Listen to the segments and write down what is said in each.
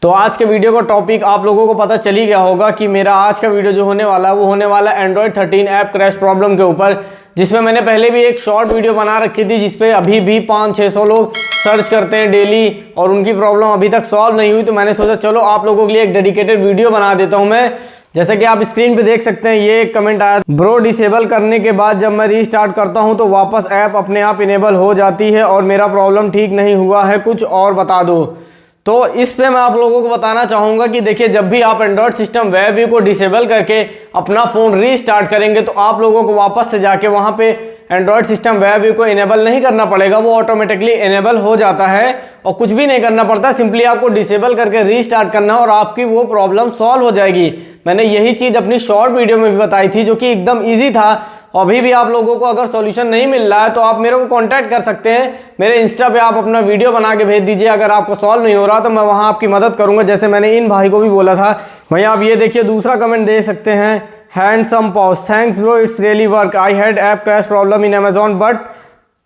तो आज के वीडियो का टॉपिक आप लोगों को पता चल ही गया होगा कि मेरा आज का वीडियो जो होने वाला है वो होने वाला है एंड्रॉयड 13 ऐप क्रैश प्रॉब्लम के ऊपर, जिसमें मैंने पहले भी एक शॉर्ट वीडियो बना रखी थी जिसपे अभी भी 500-600 लोग सर्च करते हैं डेली और उनकी प्रॉब्लम अभी तक सॉल्व नहीं हुई। तो मैंने सोचा चलो आप लोगों के लिए एक डेडिकेटेड वीडियो बना देता हूँ मैं। जैसे कि आप स्क्रीन पे देख सकते हैं, ये एक कमेंट आया, ब्रो डिसेबल करने के बाद जब मैं रीस्टार्ट करता हूं तो वापस ऐप अपने आप इनेबल हो जाती है और मेरा प्रॉब्लम ठीक नहीं हुआ है, कुछ और बता दो। तो इस पे मैं आप लोगों को बताना चाहूँगा कि देखिए, जब भी आप एंड्रॉयड सिस्टम वेब व्यू को डिसेबल करके अपना फ़ोन रीस्टार्ट करेंगे तो आप लोगों को वापस से जाके वहाँ पे एंड्रॉयड सिस्टम वेब व्यू को इनेबल नहीं करना पड़ेगा, वो ऑटोमेटिकली इनेबल हो जाता है और कुछ भी नहीं करना पड़ता। सिंपली आपको डिसेबल करके रीस्टार्ट करना और आपकी वो प्रॉब्लम सॉल्व हो जाएगी। मैंने यही चीज़ अपनी शॉर्ट वीडियो में भी बताई थी जो कि एकदम ईजी था। अभी भी आप लोगों को अगर सॉल्यूशन नहीं मिल रहा है तो आप मेरे को कांटेक्ट कर सकते हैं। मेरे इंस्टा पे आप अपना वीडियो बना के भेज दीजिए। अगर आपको सॉल्व नहीं हो रहा तो मैं वहाँ आपकी मदद करूँगा, जैसे मैंने इन भाई को भी बोला था। भाई आप ये देखिए, दूसरा कमेंट दे सकते हैं, handsome pause, thanks bro, it's really work, I had app crash problem in Amazon but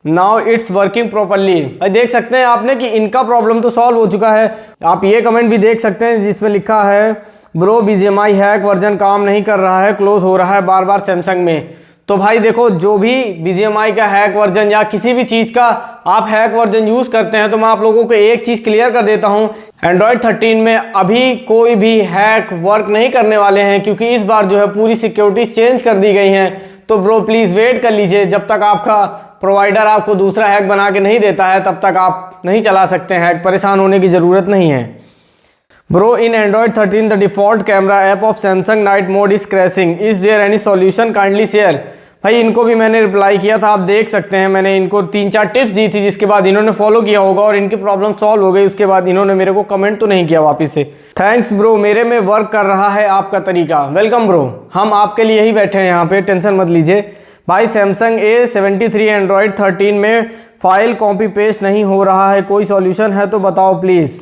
now it's working properly. भाई देख सकते हैं आपने कि इनका प्रॉब्लम तो सॉल्व हो चुका है। आप ये कमेंट भी देख सकते हैं जिसमें लिखा है, ब्रो BGMI हैक वर्जन काम नहीं कर रहा है, क्लोज हो रहा है बार बार सैमसंग में। तो भाई देखो, जो भी BGMI का हैक वर्जन या किसी भी चीज़ का आप हैक वर्जन यूज़ करते हैं तो मैं आप लोगों को एक चीज़ क्लियर कर देता हूं, एंड्रॉयड 13 में अभी कोई भी हैक वर्क नहीं करने वाले हैं, क्योंकि इस बार जो है पूरी सिक्योरिटीज चेंज कर दी गई हैं। तो ब्रो प्लीज़ वेट कर लीजिए, जब तक आपका प्रोवाइडर आपको दूसरा हैक बना के नहीं देता है तब तक आप नहीं चला सकते हैं हैक। परेशान होने की ज़रूरत नहीं है। Bro in Android 13 the default camera app of Samsung night mode is crashing, is there any solution, kindly share. भाई इनको भी मैंने रिप्लाई किया था, आप देख सकते हैं। मैंने इनको 3-4 टिप्स दी थी जिसके बाद इन्होंने फॉलो किया होगा और इनकी प्रॉब्लम सॉल्व हो गई। उसके बाद इन्होंने मेरे को कमेंट तो नहीं किया वापस से। थैंक्स ब्रो, मेरे में वर्क कर रहा है आपका तरीका। वेलकम ब्रो, हम आपके लिए ही बैठे हैं यहाँ पे, टेंशन मत लीजिए। भाई सैमसंग A73 एंड्रॉयड 13 में फाइल कॉपी पेस्ट नहीं हो रहा है, कोई सॉल्यूशन है तो बताओ प्लीज़।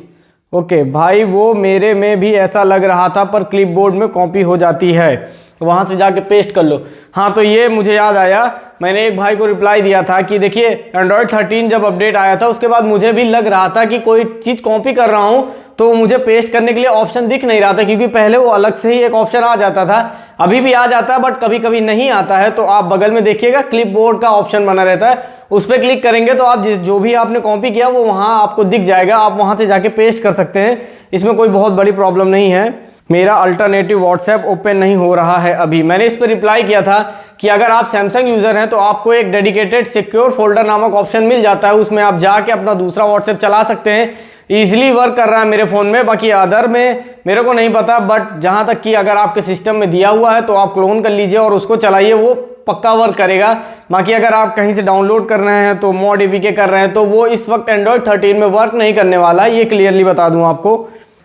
ओके भाई, वो मेरे में भी ऐसा लग रहा था पर क्लिपबोर्ड में कॉपी हो जाती है, तो वहाँ से जाके पेस्ट कर लो। हाँ, तो ये मुझे याद आया, मैंने एक भाई को रिप्लाई दिया था कि देखिए, एंड्रॉयड 13 जब अपडेट आया था उसके बाद मुझे भी लग रहा था कि कोई चीज़ कॉपी कर रहा हूँ तो मुझे पेस्ट करने के लिए ऑप्शन दिख नहीं रहा था, क्योंकि पहले वो अलग से ही एक ऑप्शन आ जाता था। अभी भी आ जाता है बट कभी कभी नहीं आता है। तो आप बगल में देखिएगा, क्लिपबोर्ड का ऑप्शन बना रहता है, उस पर क्लिक करेंगे तो आप जो भी आपने कॉपी किया वो वहाँ आपको दिख जाएगा, आप वहाँ से जाके पेस्ट कर सकते हैं। इसमें कोई बहुत बड़ी प्रॉब्लम नहीं है। मेरा अल्टरनेटिव व्हाट्सएप ओपन नहीं हो रहा है अभी। मैंने इस पर रिप्लाई किया था कि अगर आप सैमसंग यूज़र हैं तो आपको एक डेडिकेटेड सिक्योर फोल्डर नामक ऑप्शन मिल जाता है, उसमें आप जाके अपना दूसरा व्हाट्सएप चला सकते हैं। ईजिली वर्क कर रहा है मेरे फ़ोन में, बाकी अदर में मेरे को नहीं पता, बट जहाँ तक कि अगर आपके सिस्टम में दिया हुआ है तो आप क्लोन कर लीजिए और उसको चलाइए, वो पक्का वर्क करेगा। बाकी अगर आप कहीं से डाउनलोड कर रहे हैं तो मॉड APK कर रहे हैं तो वो इस वक्त एंड्रॉयड 13 में वर्क नहीं करने वाला है, ये क्लियरली बता दूं आपको।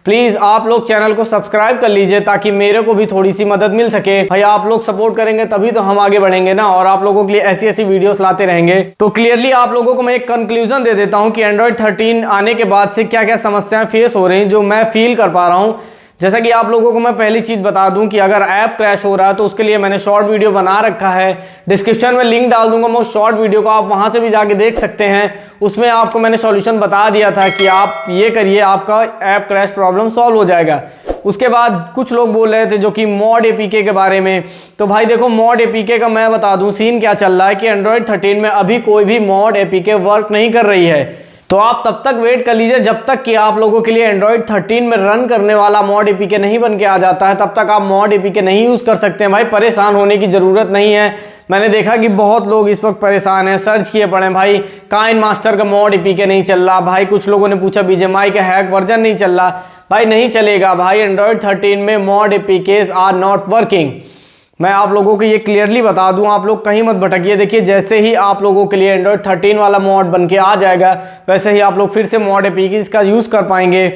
प्लीज़ आप लोग चैनल को सब्सक्राइब कर लीजिए ताकि मेरे को भी थोड़ी सी मदद मिल सके। भाई आप लोग सपोर्ट करेंगे तभी तो हम आगे बढ़ेंगे ना, और आप लोगों के लिए ऐसी ऐसी वीडियोस लाते रहेंगे। तो क्लियरली आप लोगों को मैं एक कंक्लूजन दे देता हूं कि एंड्रॉयड 13 आने के बाद से क्या क्या समस्याएं फेस हो रही हैं, जो मैं फील कर पा रहा हूं। जैसा कि आप लोगों को मैं पहली चीज़ बता दूं कि अगर ऐप क्रैश हो रहा है तो उसके लिए मैंने शॉर्ट वीडियो बना रखा है, डिस्क्रिप्शन में लिंक डाल दूंगा मैं उस शॉर्ट वीडियो को, आप वहां से भी जाके देख सकते हैं। उसमें आपको मैंने सॉल्यूशन बता दिया था कि आप ये करिए, आपका ऐप क्रैश प्रॉब्लम सॉल्व हो जाएगा। उसके बाद कुछ लोग बोल रहे थे जो कि मॉड APK के बारे में। तो भाई देखो, मॉड APK का मैं बता दूं सीन क्या चल रहा है कि एंड्रॉयड 13 में अभी कोई भी मॉड APK वर्क नहीं कर रही है। तो आप तब तक वेट कर लीजिए जब तक कि आप लोगों के लिए एंड्रॉयड 13 में रन करने वाला मॉड APK नहीं बन के आ जाता है, तब तक आप मॉड APK नहीं यूज़ कर सकते हैं। भाई परेशान होने की ज़रूरत नहीं है। मैंने देखा कि बहुत लोग इस वक्त परेशान हैं, सर्च किए पड़े, भाई काइनमास्टर का मॉड APK नहीं चल रहा, भाई कुछ लोगों ने पूछा BGMI का हैक वर्जन नहीं चल रहा। भाई नहीं चलेगा भाई, एंड्रॉयड 13 में mod APKs are not working. मैं आप लोगों को ये क्लियरली बता दूं, आप लोग कहीं मत भटकिए। देखिए, जैसे ही आप लोगों के लिए एंड्रॉयड 13 वाला मॉड बन के आ जाएगा वैसे ही आप लोग फिर से मॉड APKs का यूज़ कर पाएंगे।